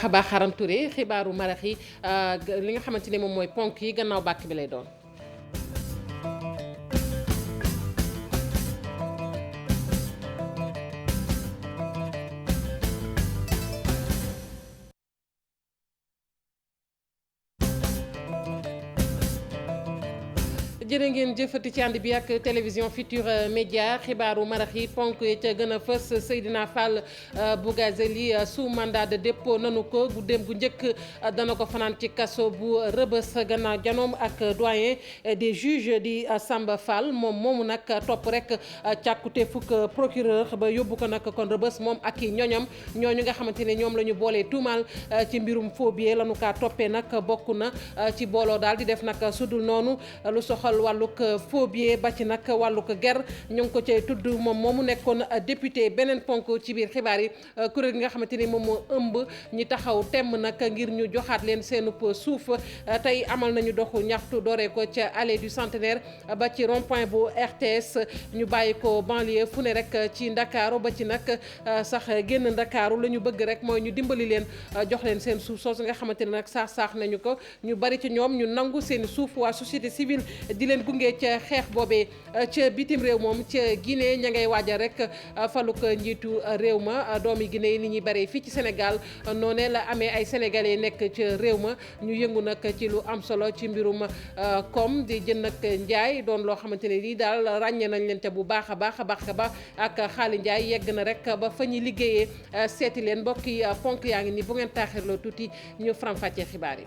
baax a baax Aram Touré xibaaru marax yi li nga xamante ne moom mooy ponk yi gannaaw bàkk bi lay doon. jërë ngeen jëfati ci ànd bi ak télévision Futur Média xibaaru marax yi ponk yi ca gën a fës Seydina Fall Bougazelli sous mandat de dépôt nanu ko guddeem gu njëkk dana ko fanaan ci kaso bu Rëbës gannaaw janoom ak doyen des juges di Samba Fall moom moomu nag topp rek càkkute fukk procureur ba yóbbu ko nag kon Rëbës moom ak i ñoñam ñooñu nga xamante ne ñoom la ñu boolee tuumaal ci mbirum faux billet lanu kaa toppee nag bokk na ci booloo daal di def nag sudul noonu lu soxal wàllug faux billet ba ci nag wàllug ger ñu ngi ko cay tudd moom moomu nekkoon député beneen ponk ci biir xibaar yi kuréel gi nga xamante ni moom moo ëmb ñi taxaw temm nag ngir ñu joxaat leen seenub suuf tey amal nañu doxu ñaxtu dooree ko ca allée du centenaire ba ci rond point bu RTS ñu bàyyi ko banlieue fu ne rek ci ndakaaru ba ci nag sax génn ndakaaru la ñu bëgg rek mooy ñu dimbali leen jox leen seen suuf soosu nga xamante ne nag saax nañu ko ñu bari ci ñoom ñu nangu seen suuf waa société civile di leen gunge ca xeex boobee ca bitim réew moom ca Guinée ña ngay waajal rek faluk njiitu réew ma doomi Guinée yi ni ñuy bare fii ci Sénégal noonee la amee ay sénégalais nekk ca réew ma ñu yëngu nag ci lu am solo ci mbirum koom di jën nag njaay doon loo xamante ne nii daal ràññee nañ leen te bu baax a baax ak xaali njaay yegg na rek ba fa ñuy liggéeyee seeti leen mbokk yi ponk yaa ngi ni bu ngeen taaxirloo tuuti ñu faram-fàccee xibaar yi.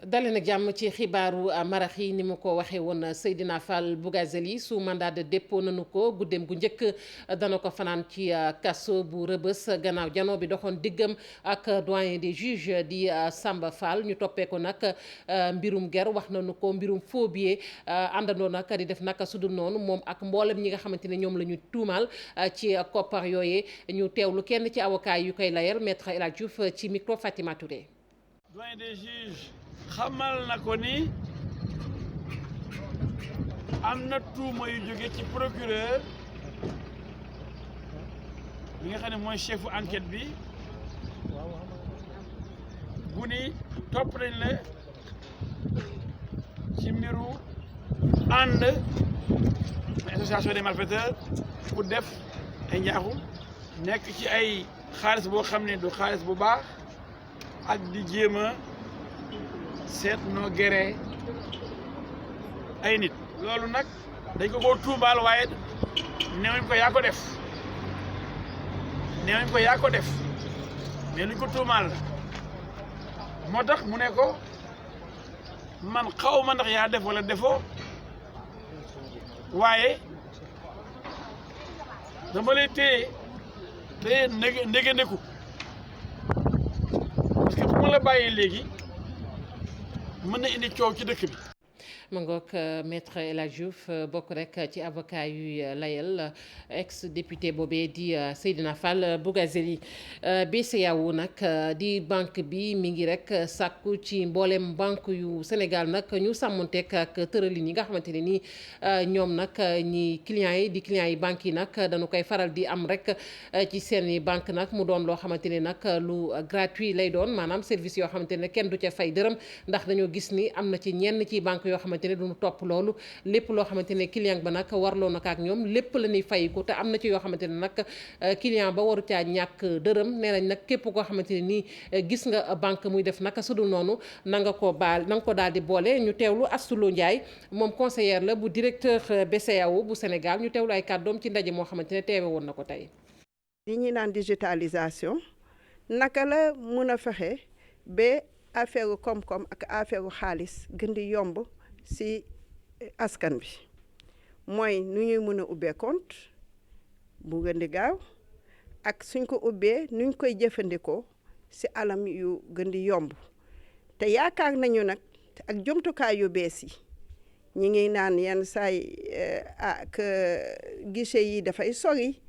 dale nag jàmm ci xibaaru marax yi ni ma ko waxee woon Seydina Fall Bougazelli sous mandat de dépôt nanu ko guddeem gu njëkk dana ko fanaan ci kaso bu Rëbës gannaaw janoo bi doxoon diggam ak doyen des juges di Samba Fall ñu toppee ko nag mbirum ger wax nañu ko mbirum faux billet àndandoo nag di def naka sudul noonu moom ak mboolem ñi nga xamante ne ñoom la ñu tuumaal ci koppar yooyee ñu teewlu kenn ci avocat yu koy layal maître El Hadj Diouf ci micro Fatima Touré. doyen des juges xamal na ko ni am na tuuma yu jóge ci procureur bi nga xam ne mooy chefu enquête bi bu ni topp nañ la ci mbiru ànd association des malfaiteurs pour def ay njaaxum nekk ci ay xaalis boo xam ne du xaalis bu baax ak di jéem a seet noo geree ay nit loolu nag dañ ko tuumaal waaye neewuñ ko yaa ko def neewuñ ko yaa ko def mais luñ ko tuumaal la moo tax mu ne ko man xaw ma ndax yaa def wala defoo waaye dama lay téye ndégandeku parce que bu ma la bàyyee léegi mën na indi coow ci dëkk bi. ma ngoog maître El Hadj Diouf bokk rek ci avocat yuy layal ex député boobee di Seydina Fall Bougazelli BCEAO nag di banque bi mi ngi rek sàkku ci mboolem banque yu Sénégal nag ñu sàmmonteeg ak tëralin yi nga xamante ne nii ñoom nag ñi clients yi di clients yi banques yi nag dañu koy faral di am rek ci seeni banque nag mu doon loo xamante ne nag lu gratuit lay doon maanaam service yoo xamante ne kenn du ca fay dërëm ndax dañoo gis ni am na ci ñenn ci banque yoo xamante ne duñu topp loolu lépp loo xamante ne client ba nag warloo na ak ñoom lépp la ñuy fay ko te am na ci yoo xamante ne nag client ba waru caa ñàkk dërëm nee nañ nag képp koo xamante ne nii gis nga banque muy def naka sudul noonu na nga ko daal di boole ñu teewlu Astou Lo Ndiaye moom conseillère la bu directeur BCEAO bu Sénégal ñu teewlu ay kàddoom ci ndaje moo xamante ne teewe woon na ko tey. li ñuy naan digitalisation naka la mun a fexe ba affaire koom-koom ak affaire xaalis gën di yomb ci askan bi mooy nu ñuy mën a ubbee compte bu gën di gaaw ak suñ ko ubbee nuñ koy jëfandikoo ci alam yu gën di yomb te yaakaar nañu nag ak jumtukaay yu bees yi ñi ngi naan yenn saay ak guichet yi dafay sori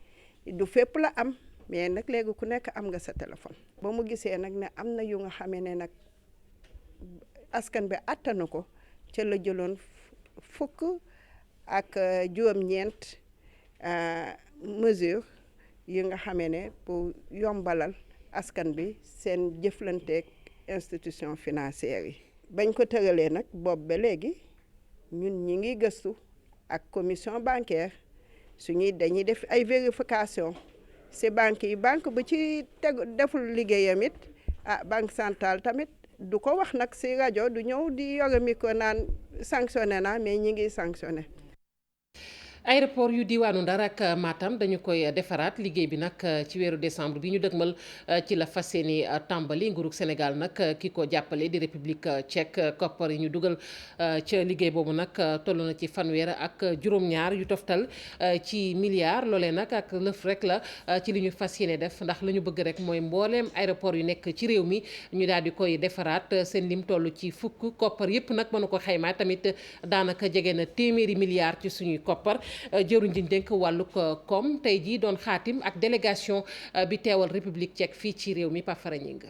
du fépp la am mais nag léegi ku nekk am nga sa téléphone ba mu gisee nag ne am na yu nga xamee ne nag askan bi attanu ko ca la jëloon fukk ak juróom-ñeent mesure yi nga xamee ne pour yombalal askan bi seen jëflanteeg institution financière yi. bañ ko tëralee nag boobu ba léegi ñun ñi ngi gëstu ak commission bancaire dañuy def ay vérification ci banque yi banque bu ci deful liggéeyam it banque centrale tamit du ko wax nag ci rajo du ñëw di yore micro naan sanctionné na mais ñi ngi sanctionné. aéroport yu diwaanu Ndar ak Matam dañu koy defaraat liggéey bi nag ci weeru décembre bi ñu dëgmal ci la fas yéene tàmbali nguurug Sénégal nag ki ko jàppale di république tchèque koppar yi ñu dugal ca liggéey boobu nag toll na ci fanweer ak juróom-ñaar yu toftal ci milliards loolee nag ak lëf rek la ci li ñu fas yéene def ndax la ñu bëgg rek mooy mbooleem aéroport yu nekk ci réew mi ñu daal di koy defaraat seen lim toll ci fukk koppar yëpp nag mënu ko xaymaa tamit daanaka jege na téeméeri milliards ci suñuy koppar. jëruñ ji dénk wàllu koom tey jii doon xaatim ak délégation bi teewal république tchèque fii ci réew mi Pafara Ñing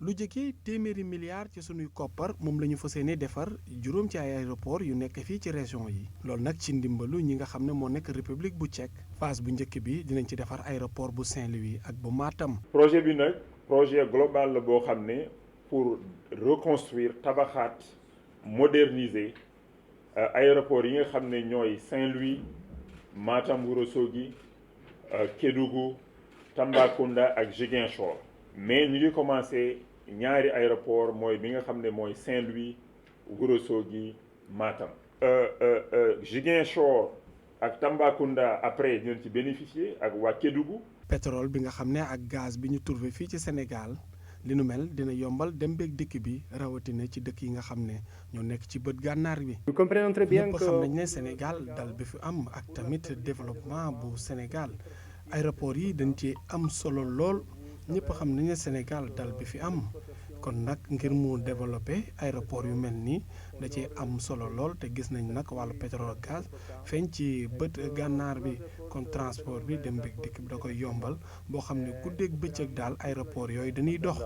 lu jege téeméeri milliards ci sunuy koppar moom la ñu fas yéene defar juróom ci ay aéroport yu nekk fii ci région yi loolu nag ci ndimbalu ñi nga xam ne moo nekk république bu tchèque phase bu njëkk bi dinañ ci defar aéroport bu Saint-Louis ak bu Matam. projet bi nag projet global la boo xam ne pour reconstruire tabaxaat moderniser aéroport yi nga xam ne ñooy Saint-Louis Matam Ourossogui Kédougou Tambacounda ak Ziguinchor mais ñu ngi commencé ñaari aéroport mooy bi nga xam ne mooy Saint-Louis Ourossogui Matam Ziguinchor ak Tambacounda après dinañ ci bénéficier ak waa Kédougou. pétrole bi nga xam ne ak gaz bi ñu trouvé fii ci Sénégal li nu mel dina yombal dem beeg dikk bi rawatina ci dëkk yi nga xam ne ñoo nekk ci bët gànnaar bi. ñëpp xam nañ ne Sénégal dal bi fi am ak tamit développement bu Sénégal aéroport yi dañ ci am solo lool ñëpp xam nañ ne Sénégal dal bi fi am kon nag ngir mu développé aéroport yu mel nii da ci am solo lool te gis nañ nag wàllu pétrole gaz feeñ ci bët gànnaar bi kon transport bi dem beeg dikk bi da koy yombal boo xam ne guddeeg bëccëg daal aéroport yooyu dañuy dox.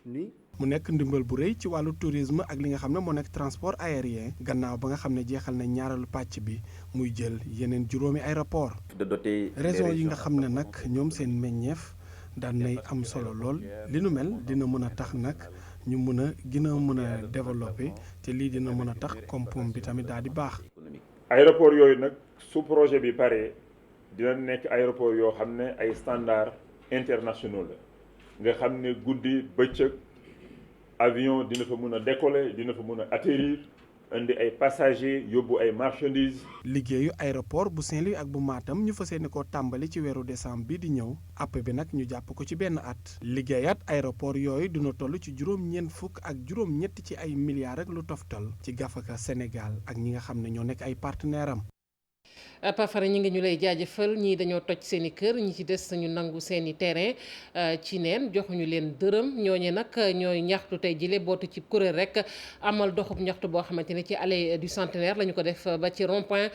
mu nekk ndimbal bu rëy ci wàllu tourisme ak li nga xam ne moo nekk transport aérien gannaaw ba nga xam ne jeexal na ñaareelu pàcc bi muy jël yeneen juróomi aéroport région yi nga xam ne nag ñoom seen meññeef daan nay am solo lool li nu mel dina mën a tax nag ñu mën a gën a mën a développer te lii dina mën a tax koom-koom bi tamit daal di baax. aéroport yooyu nag su projet bi paree dina nekk aéroport yoo xam ne ay standards internationaux la nga xam ne guddi bëccëg avion dina fa mën a décoller dina fa mën a atterrir indi ay passagers yóbbu ay marchandises. liggéeyu aéroport bu Saint-Louis ak bu Matam ñu fas yéene koo tàmbali ci weeru décembre bi di ñëw app bi nag ñu jàpp ko ci benn at. liggéeyaat aéroport yooyu dina toll ci juróom-ñeent fukk ak juróom-ñett ci ay milliards ak lu toftal ci gafaka Sénégal ak ñi nga xam ne ñoo nekk ay partenaires am. Pafara ñi ngi ñu lay jaajëfal ñii dañoo toj seen i kër ñi ci des ñu nangu seen i terrain ci neen joxuñu leen dërëm ñooñe nag ñooy ñaxtu tey jile bootu ci kuréel rek amal doxub ñaxtu boo xamante ne ci allée du centenaire la ñu ko def ba ci rond-point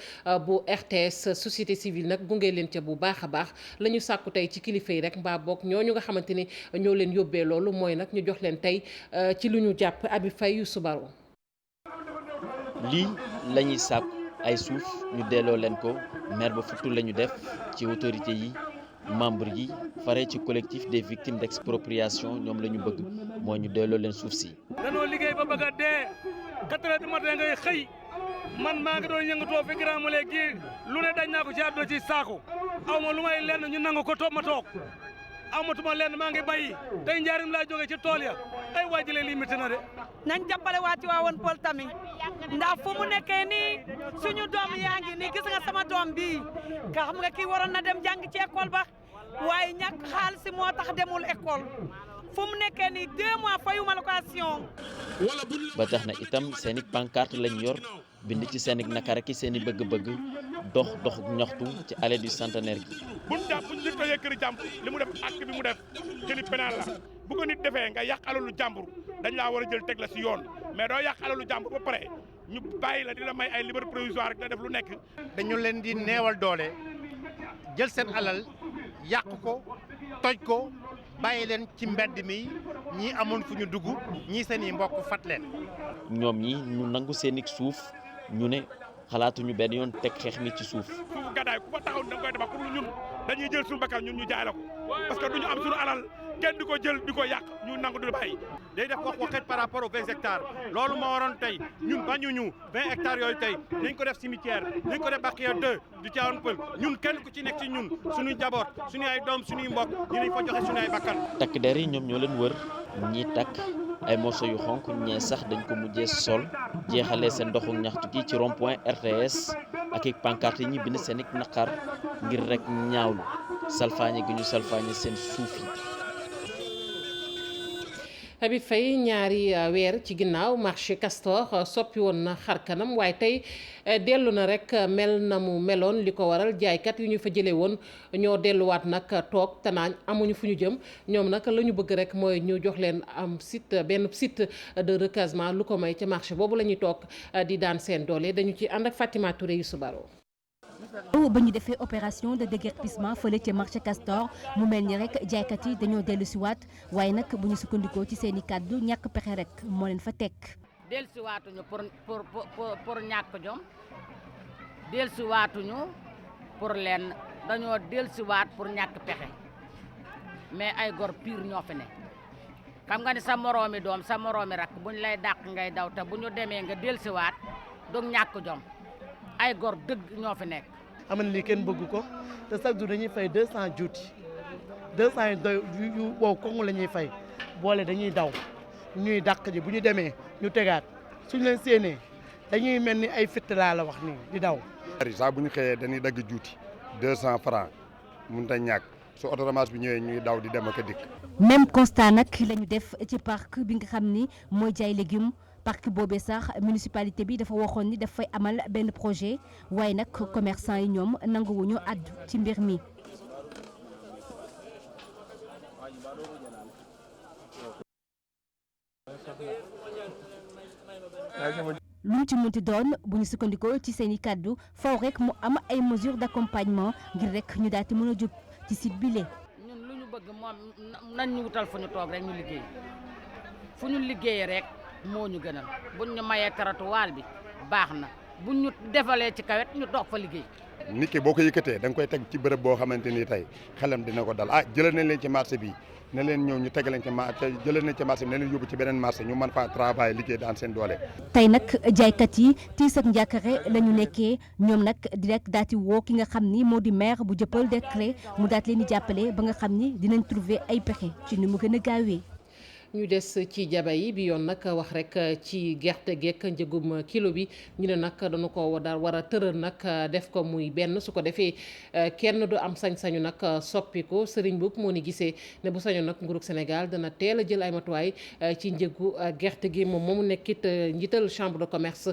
bu RTS société civile nag gunge leen ca bu baax a baax la ñu sàkku tey ci kilifa yi rek mbaa boog ñooñu nga xamante ni ñoo leen yóbbee loolu mooy nag ñu jox leen tey ci lu ñu jàpp Abi Faye yu subaru lii la ñuy sàkku ay suuf ñu delloo leen ko maire ba futtu la ñu def ci autorité yi membre yi fare ci collectif des victimes d'expropriation ñoom la ñu bëgg moo ñu delloo leen suuf si. danoo liggéey ba bëgg a dee 4 heures du matin ngay xëy man maa ngi doon yëngatoo fi Grand Moulin gii lu ne dañ naa ko ci àdduna ci saako aw ma lu may lenn ñu nangu ko toog ma toog amatuma lenn maa ngi bay tey njaarim laa jógee ci tool ya ay waajale lii métti na de. nañ jàppale waa Tivaouane Peulh tamit ndax fu mu nekkee nii suñu doom yaa ngi nii gis nga sama doom bii nga xam nga kii waroon na dem jàng ci école ba waaye ñàkk xaalis moo tax demul école fu mu nekkee nii 2 mois fayuma location. ba tax na itam seen i pancarte lañ yor bind ci seen i nakara ki seen i bëgg-bëgg dox ñaxtu ci allée du centenaire gi. buñ ñu tojee kër jàmbur li mu def acte bi mu def jëli pénal la bu ko nit defee nga yàq alalu jàmbur dañ laa war a jël teg la si yoon mais doo yàq alalu jàmbur ba pare ñu bàyyi la di la may ay liberté provisoire rek da def lu nekk. dañu leen di neewal doole jël seen alal yàq ko toj ko bàyyi leen ci mbedd mi ñii amoon fu ñu dugg ñii seen i mbokk fat leen. ñoom ñi ñu nangu seeni suuf ñu ne xalaatuñu benn yoon teg xeex mi ci suuf. suufu gàddaay ku fa taxaw da nga koy defar pour ñun dañuy jël suñu bakkan ñun ñu jaay la ko parce que duñu am suñu alal kenn di ko jël di ko yàq ñu nangu du bàyyi. day def waxet par rapport aux 20 hectares loolu moo waroon tey ñun bañuñu 20 hectares yooyu tey nañ ko def cimetière nañ ko def Bakhia 2 du Tivaouane Peulh ñun kenn ku ci nekk ci ñun suñuy jaboot suñu ay doom suñuy mbokk dinañ fa joxe suñu ay bakkan. takk der yi ñoom ñoo leen wër ñi takk ay morceau yu xonk ñee sax dañ ko mujjee sol jeexalee seen ndoxu ñaxtu gi ci rond point RTS ak i pancarte yi ñi bind seen i naqar ngir rek ñaawlu salfaañe gi ñu salfaañe seen suuf yi. Habib Faye ñaari weer ci ginnaaw marché Castor soppi woon na xar kanam waaye tey dellu na rek mel na mu meloon li ko waral jaaykat yu ñu fa jëlee woon ñoo delluwaat nag toog tanaañ amuñu fu ñu jëm ñoom nag la ñu bëgg rek mooy ñu jox leen am site benn site de recasement lu ko may ca marché boobu la ñuy toog di daan seen doole dañu ci ànd ak Fatima Touré yu Subaro. ba ñu defee opération de déguerpissement fële ca marché Castor mu mel ni rek jaaykat yi dañoo dellu si waat waaye nag bu ñu sukkandikoo ci seen i kàddu ñàkk pexe rek moo leen fa teg. dellu si waatuñu pour ñàkk jom dellu si waatuñu pour leen dañoo dellu si waat pour ñàkk pexe mais ay gor pire ñoo fi ne xam nga ni sa moroomi doom sa moroomi rak buñ lay dàq ngay daw te bu ñu demee nga dellu si waat dog ñàkk jom ay gor dëgg ñoo fi nekk. am na lii kenn bëgg ko te chaque jour dañuy fay 200 juuti 200 yu doy yu wow koŋŋ la ñuy fay boole dañuy daw ñuy dàq ji bu ñu demee ñu tegaat suñ leen séenee dañuy mel ni ay fitt laa la wax nii di daw. saa bu ñu xëyee dañuy dagg juuti 200 francs mënut a ñàkk su oto ramas bi ñëwee ñuy daw di dem ak a dikk. même constat nag la ñu def ci parc bi nga xam ni mooy jaay légumes. parc boobee sax municipalité bi dafa waxoon ni dafay amal benn projet waaye nag commerçant yi ñoom nanguwuñu àddu ci mbir mi. lu mu ci munti doon bu ñu sukkandikoo ci seen i kàddu faw rek mu am ay mesures d'accompagnement ngir rek ñu daal di mën a jub ci site bile. ñun lu ñu bëgg moom nañ ñu wutal fu ñu toog rek ñu liggéey fu ñu liggéeyee rek. moo ñu gënal buñ ñu mayee trottoir bi baax na buñ ñu defalee ci kawet ñu toog fa liggéey. nit ki boo ko yëkkatee da nga koy teg ci bërëb boo xamante ni tey xelam dina ko dal jëlee nañ leen ci marché bi ne leen ñëw ñu teg leen ci marché jëlee nañ ci marché bi ne leen yóbbu ci beneen marché ñu mën faa travail liggéey daan seen doole. tey nag jaaykat yi tiis ak njàkkare la ñu nekkee ñoom nag direct daati woo ki nga xam ni moo di maire bu Dieuppeul Derklé mu daat leen di jàppale ba nga xam ni dinañ trouver ay pexe ci ni mu gën a gaawee. ñu des ci jaba yi bi yoon nag wax rek ci gerte geek njëgum kilo bi ñu ne nag dañu ko war a tëral nag def ko muy benn su ko defee kenn du am sañ-sañu nag soppi ko Serigne Mboup moo ni gisee ne bu sañoon nag nguurug Sénégal dana teel a jël ay matuwaay ci njëgu gerte gi moom moomu nekkit njiital chambre de commerce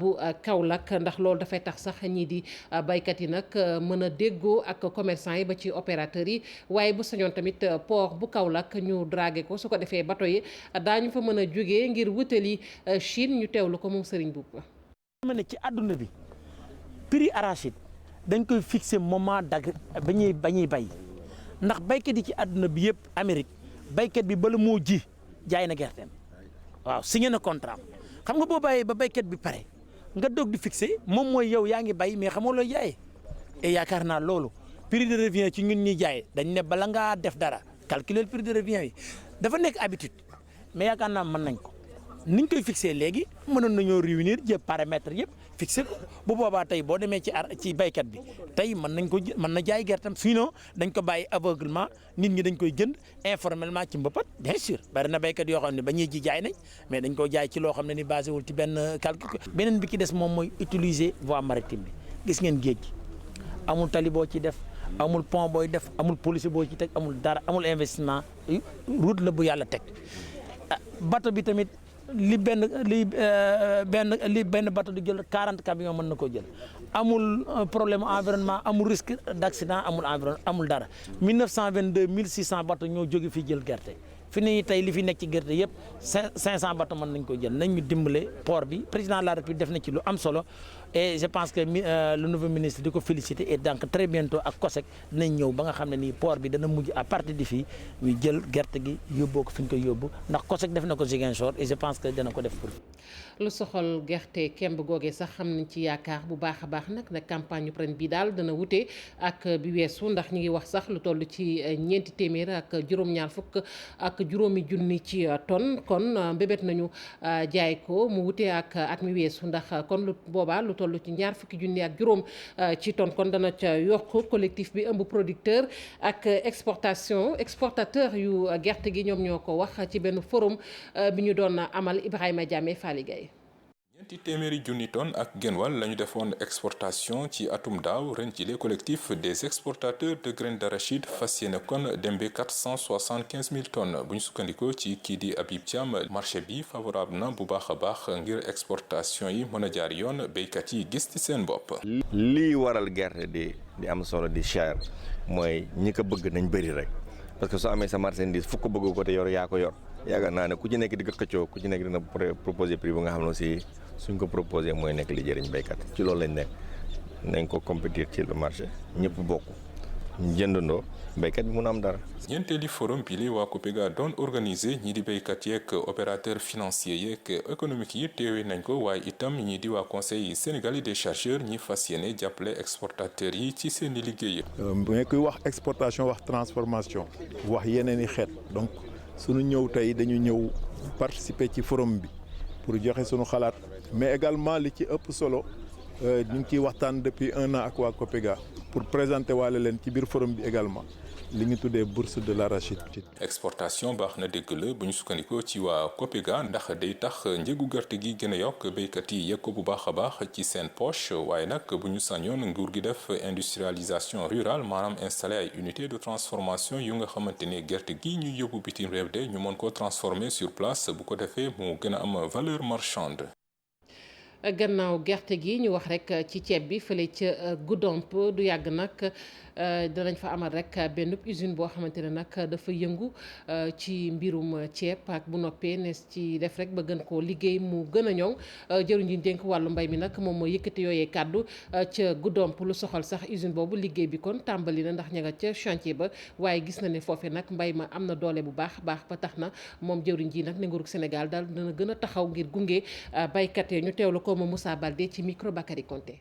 bu Kaolack ndax loolu dafay tax sax ñii di baykat yi nag mën a déggoo ak commerçant yi ba ci opérateurs yi waaye bu sañoon tamit port bu Kaolack ñu dragué ko su ko defee bato yi daañu fa mën a jógee ngir wutali Chine ñu teewlu ko moom Serigne Mboup. ma ne ci àdduna bi prix arachide dañ koy fixé moment ba ñuy bay ndax baykat yi ci àdduna bi yëpp Amérique baykat bi bala moo ji jaay na gerteem waaw signé na contrat xam nga boo bàyyee ba baykat bi pare nga doog di fixé moom mooy yow yaa ngi bay mais xamoo looy jaayee et yaakaar naa loolu prix de revient ci ñun ñuy jaay dañ ne bala ngaa def dara calculer prix de revient yi dafa nekk habitude mais yaakaar naa mën nañ ko niñ koy fixé léegi mënoon nañoo réunir jëpp paramètres yëpp fixé ko bu boobaa tey boo demee ci baykat bi tey mën na jaay gertam sinon dañ ko bàyyi aveuglement nit ñi dañ koy jënd informellement ci mbëppat bien sûr bari na baykat yoo xam ne ba ñuy ji jaay nañ mais dañ ko jaay ci loo xam ne ni basé wul ci benn calcul. beneen bi ki des moom mooy utiliser voie maritime bi gis ngeen géej gi amul tali boo ci def amul pont booy def amul police boo ci teg amul dara amul investissement route la bu yàlla teg bateau bi tamit li benn bateau di jël 40 camions mën na koo jël amul problème environnement amul risque d'accident amul dara 1922 1600 bateau ñoo jóge fii jël gerte fi ne tey li fi nekk ci gerte yëpp 500 bateau mën nañ ko jël nañ ñu dimbale port bi président de la République def na ci lu am solo et je pense que le nouveau ministre di ko féliciter et donc très bientôt ak COSEC dinañ ñëw ba nga xam ne nii port bi dana mujj à partir de fii ñu jël gerte gi yóbboo ko fi ñu koy yóbbu ndax COSEC def na ko Ziguinchor et je pense que dana ko def pour. lu soxal gerte kemb googee sax xam nañ ci yaakaar bu baax a baax nag campagne ren bi daal dana wute ak bi weesu ndax ñu ngi wax sax lu toll ci ñeenti téeméer ak juróom-ñaar fukk ak juróomi junni ci tonne kon mbébét nañu jaay ko mu wute ak at mi weesu ndax kon lu boobaa lu toll ci ñaar fukki junni ak juróom ci tonne kon dana ca yokk collectif bi ëmb producteur ak exportateur yu gerte gi ñoom ñoo ko wax ci benn forum bi ñu doon amal Ibrahima Diamé Fally Gueye. ñeenti téeméeri junni tonnes ak genn wàll la ñu defoon exportation ci atum daaw ren ci les collectifs des exportateurs de graines d'arachide fas yéene kon dem ba 475 000 tonnes bu ñu sukkandikoo ci kii di Habib Thiam marché bi favorable na bu baax a baax ngir exportation yi mën a jaar yoon béykat yi gis ci seen bopp. lii waral gerte di am solo di cher mooy ñi ko bëgg nañ bëri rek parce que soo amee sa marchandise fukk bëgg ko te yor yaa ko yor yaakaar naa ne ku ci nekk di ko xëccoo ku ci nekk dina proposer prix bu nga xam ne aussi suñ ko proposé mooy nekk li jëriñ béykat ci loolu lañ nekk nañ ko compétir ci le marché ñëpp bokk ñu jëndandoo béykat bi mun a am dara. ñeenteeli forum bi li waa COPEGA doon organisé ñii di béykat yeeg opérateur financier yeeg économique yi teewee nañ ko waaye itam ñii di waa conseil sénégalais des chargeurs ñi fas yéene jàppale exportateurs yi ci seen i liggéey. mais kuy wax exportation wax transformation wax yeneen i xeet donc suñu ñëw tey dañu ñëw participer ci forum bi pour joxe suñu xalaat. mais également li ci ëpp solo ñu ngi ciy waxtaan depuis 1 an ak waa COPEGA pour présenter waale leen ci biir forum bi également li ñu tuddee bourse de l'arachide. exportation baax na dégg la bu ñu sukkandikoo ci waa COPEGA ndax day tax njëgu gerte gi gën a yokk béykat yi yëg ko bu baax a baax ci seen poche waaye nag bu ñu sañoon nguur gi def industrialisation rurale maanaam installé ay unité de transformation yu nga xamante ne gerte gi ñu yóbbu bitim réew de ñu mën ko transformer sur place bu ko defee mu gën a am valeur marchande. gannaaw gerte gi ñu wax rek ci ceeb bi fële ca Goudomp du yàgg nag danañ fa amal rek benn usine boo xamante ne nag dafa yëngu ci mbirum ceeb ak bu noppee ne ci def rek ba gën koo liggéey mu gën a ñoŋ jëruñ ji dénk wàllu mbay mi nag moom moo yëkkati yooyee kàddu ca Goudomp lu soxal sax usine boobu liggéey bi kon tàmbali na ndax ña nga ca chantier ba waaye gis na ne foofe nag mbay ma am na doole bu baax ba tax na moom jëruñ ji nag ne nguurug Sénégal daal dana gën a taxaw ngir gunge baykat yi ñu teewlu ko moom Moussa Baldé ci micro Bakary Konté.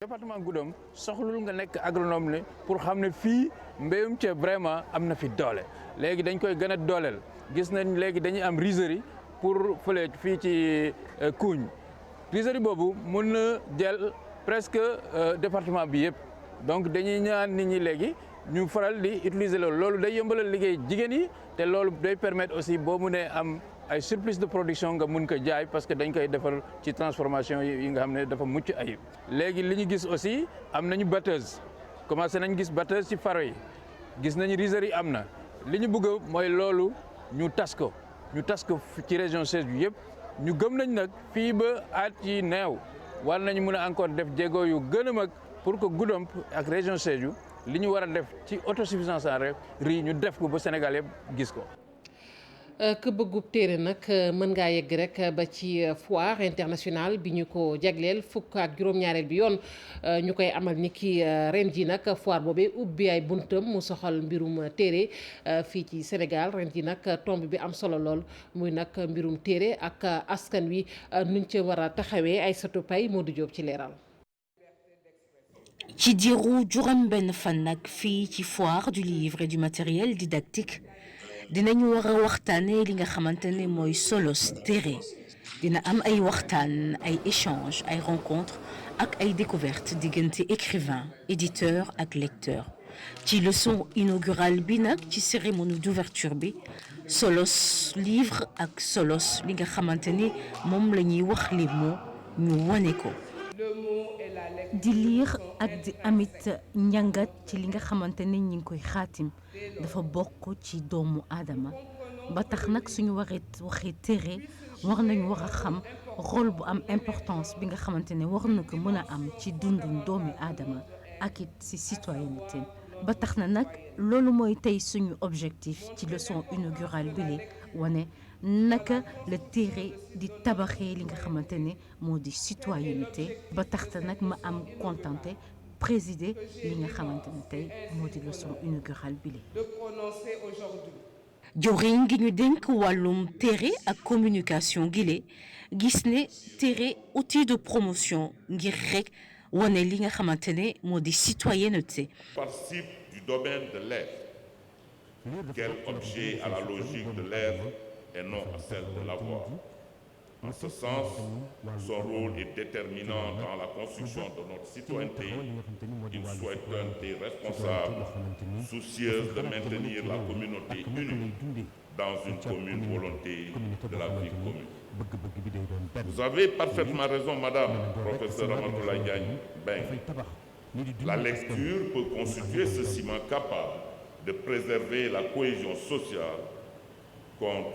département Goudomp soxlul nga nekk agronome ne pour xam ne fii mbéyum ceeb vraiment am na fi doole léegi dañ koy gën a dooleel gis nañ léegi dañuy am rizerie pour fële fii ci Kougne rizerie boobu mun na jël presque département bi yëpp donc dañuy ñaan nit ñi léegi ñu faral di utiliser loolu day yombalal liggéey jigéen yi te loolu day permettre aussi boo munee am ay surplus de production nga mun ko jaay parce que dañ koy defar ci transformation yi nga xam ne dafa mucc ayib. léegi li ñu gis aussi am nañu batteuse commencé nañ gis batteuse ci faro yi gis nañu rizerie am na li ñu bëgg mooy loolu ñu tas ko ci région Sédhiou yëpp ñu gëm nañ nag fii ba at yi neew war nañu mën a encore def jéego yu gën a mag pour que Goudomp ak région Sédhiou li ñu war a def ci autosuffisance en riz ñu def ko ba Sénégal yëpp gis ko. ku bëggub téere nag mën ngaa yegg rek ba ci foire internationale bi ñu ko jagleel fukk ak juróom-ñaareel bi yoon ñu koy amal ni ki ren ji nag foire boobee ubbi ay buntam mu soxal mbirum téere fii ci Sénégal ren ji nag tomb bi am solo lool muy nag mbirum téere ak askan wi nuñ ca war a taxawee ay satu pay Modou Diop ci leeral. ci diiru juróom benn fan nag fii ci foire du livre et du matériel didactique dinañu war a waxtaanee li nga xamante ne mooy solos téere dina am ay waxtaan ay échange ay rencontre ak ay découverte diggante écrivain éditeur ak lecteur ci leçon inaugurale bi nag ci cérémonie d'ouverture bi solos livre ak solos li nga xamante ni moom la ñuy wax les mots ñu wane ko. di liir ak di amit njàngat ci li nga xamante ne ñi ngi koy xaatim dafa bokk ci doomu aadama ba tax nag suñu waxee téere war nañu war a xam rôle bu am importance bi nga xamante ne war na ko mën a am ci dundum doomu aadama ak it ci citoyenneté ba tax na nag loolu mooy tey suñu objectif ci leçon inaugurale bi wane naka la téere di tabaxee li nga xamante ne moo di citoyenneté ba tax nag ma am contenté présider li nga xamante ne tey moo di leçon inaugurale bi jawriñ gi ñu dénk wàllum téere ak communication gile gis ne téere outil de promotion ngir rek wane li nga xamante ne moo di citoyenneté. Participe du domaine de l'être. Quel objet à la logique de l'être et non à celle de l'avoir. En ce sens, son rôle est déterminant dans la construction de notre citoyenneté. Il souhaite être des responsables soucieux de maintenir la communauté unie dans une commune volonté de la vie commune. Vous avez parfaitement raison, Madame, professeur Ramatoulaye Diagne. La lecture peut constituer ce ciment capable de préserver la cohésion sociale contre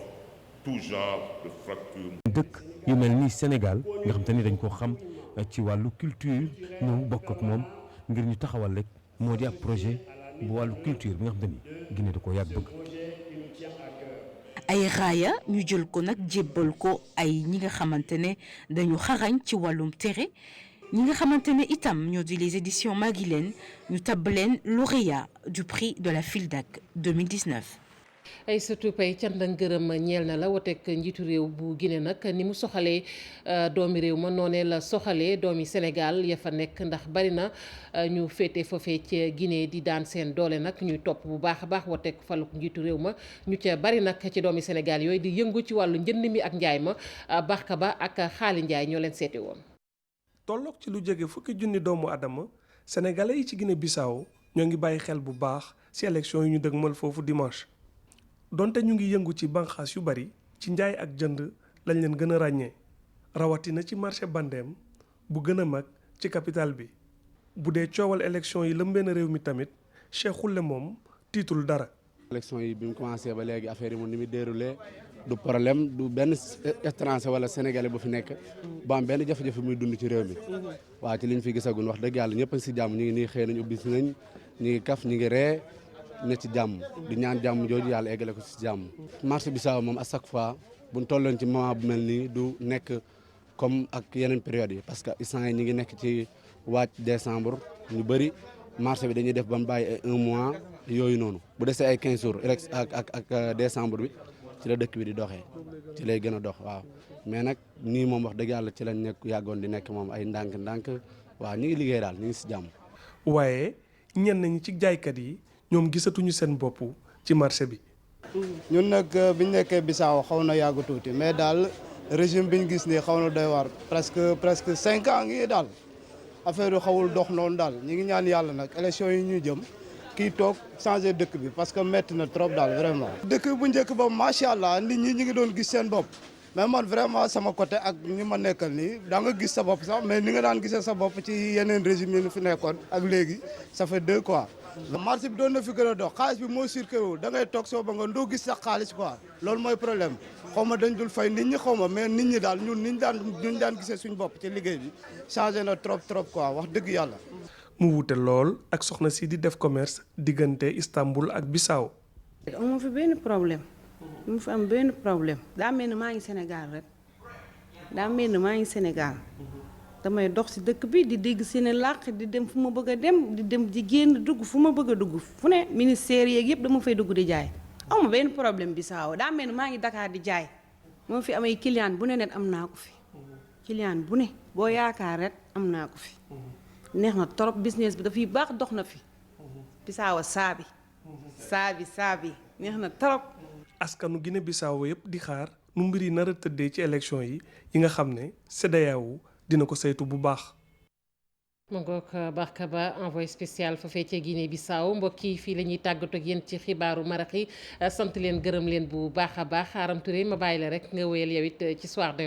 tout genre de fracture. dëkk yu mel ni Sénégal nga xam te ni dañ ko xam ci wàllu culture ñëw bokk ak moom ngir ñu taxawal rek moo di ab projet bu wàllu culture bi nga xam te ni Guinée da ko yàgg bëgg. ay raaya ñu jël ko nag jébbal ko ay ñi nga xamante ne dañu xarañ ci wàllum téere ñi nga xamante ne itam ñoo di les éditions Maguilène ñu tabb leen lauréat du prix de la FILDAK 2019. ay surtout pay cant ak ngërëm ñeel na la woteek njiitu réew bu Guinée nag ni mu soxalee doomi réew ma noonee la soxalee doomi Sénégal ya fa nekk ndax bari na ñu féete foofee ca Guinée di daan seen doole nag ñuy topp bu baax a baax woteek faluk njiitu réew ma ñu ca bari nag ci doomi Sénégal yooyu di yëngu ci wàllu njënd mi ak njaay ma Barka Ba ak Xaali Njaay ñoo leen seeti woon. tolloog ci lu jege fukki junni doomu adama sénégalais yi ci Guinée Bissau ñoo ngi bàyyi xel bu baax ci élection yi ñu dëgmal foofu dimanche. donte ñu ngi yëngu ci banqaas yu bari ci njaay ak jënd lañ leen gën a ràññee rawatina ci marché Bandem bu gën a mag ci capitale bi bu dee coowal élection yi lëmbee na réew mi tamit Cheikh Khoule moom tiitul dara. élection yi bi mu commencé ba léegi affaire yi moom ni muy déroulé du problème du benn étranger wala sénégalais bu fi nekk bu am benn jafe-jafe muy dund ci réew mi waaw ci liñ fi gisagun wax dëgg yàlla ñëpp a si jàmm ñu ngi nii xëy nañ ubbi si nañ ñu ngi kaf ñu ngi ree ne ci jàmm di ñaan jàmm jooju yàlla eggale ko ci jàmm. marché Bissau moom à chaque fois bu ñu tolloon ci moment bu mel nii du nekk comme ak yeneen période yi parce que instant yi ñu ngi nekk ci waaj décembre ñu bëri marché bi dañuy def ba mu bàyyi 1 mois yooyu noonu bu desee ay 15 jours rek ak décembre bi ci la dëkk bi di doxee ci lay gën a dox waaw mais nag nii moom wax dëgg yàlla ci lañ nekk yàggoon di nekk moom ay ndànk-ndànk waaw ñu ngi liggéey daal ñu ngi si jàmm. waaye ñenn ñi ci jaaykat yi. ñoom gisatuñu seen bopp ci marché bi. ñun nag biñ nekkee Bissau xaw na yàgg tuuti mais daal régime biñ gis nii xaw na doy waar presque 5 ans ngi daal affaire yu xawul dox noonu daal ñu ngi ñaan yàlla nag élection yi ñu jëm kii toog changer dëkk bi parce que métti na trop daal vraiment. dëkk bu njëkk ba macha allah nit ñi ñu ngi doon gis seen bopp mais man vraiment sama côté ak ñi ma nekkal nii daa nga gis sa bopp sax mais ni nga daan gisee sa bopp ci yeneen régime yi ñu fi nekkoon ak léegi ça fait 2 quoi. marché bi doon na fi gën a dox xaalis bi moo circulé wu da ngay toog soo ba nga doo gis sax xaalis quoi loolu mooy problème xaw ma dañ dul fay nit ñi xaw ma mais nit ñi daal ñun niñ daan gisee suñu bopp ci liggéey bi changé na trop quoi wax dëgg yàlla. mu wute lool ak soxna si di def commerce diggante Istanbul ak Bissau. amoo fi benn problème mu fi am benn problème daa mel ni maa ngi Sénégal rek damay dox ci dëkk bi di dégg seeni làkk di dem fu ma bëgg a dem di dem di génn dugg fu ma bëgg a dugg fu ne ministère yeeg yëpp dama fay dugg di jaay aw ma benn problème Bissau daa mel ni maa ngi Dakar di jaay moo fi amay client bu ne net am naa ko fi client bu ne boo yaakaar rek am naa ko fi neex na trop business bi dafay baax dox na fi Bissau saabi neex na trop. askanu Guinée Bissau yëpp di xaar nu mbir yi nar a tëddee ci élection yi nga xam ne CEDEAO dina ko saytu bu baax. mu ngoog Barka Ba envoyé spécial fa fee ca Guinée Bissau mbokk yi fii la ñuy tàggatoo ak yéen ci xibaaru marax yi sant leen gërëm leen bu baax a baax Aram Touré ma bàyyi la rek nga wéyal yow it ci soir d'info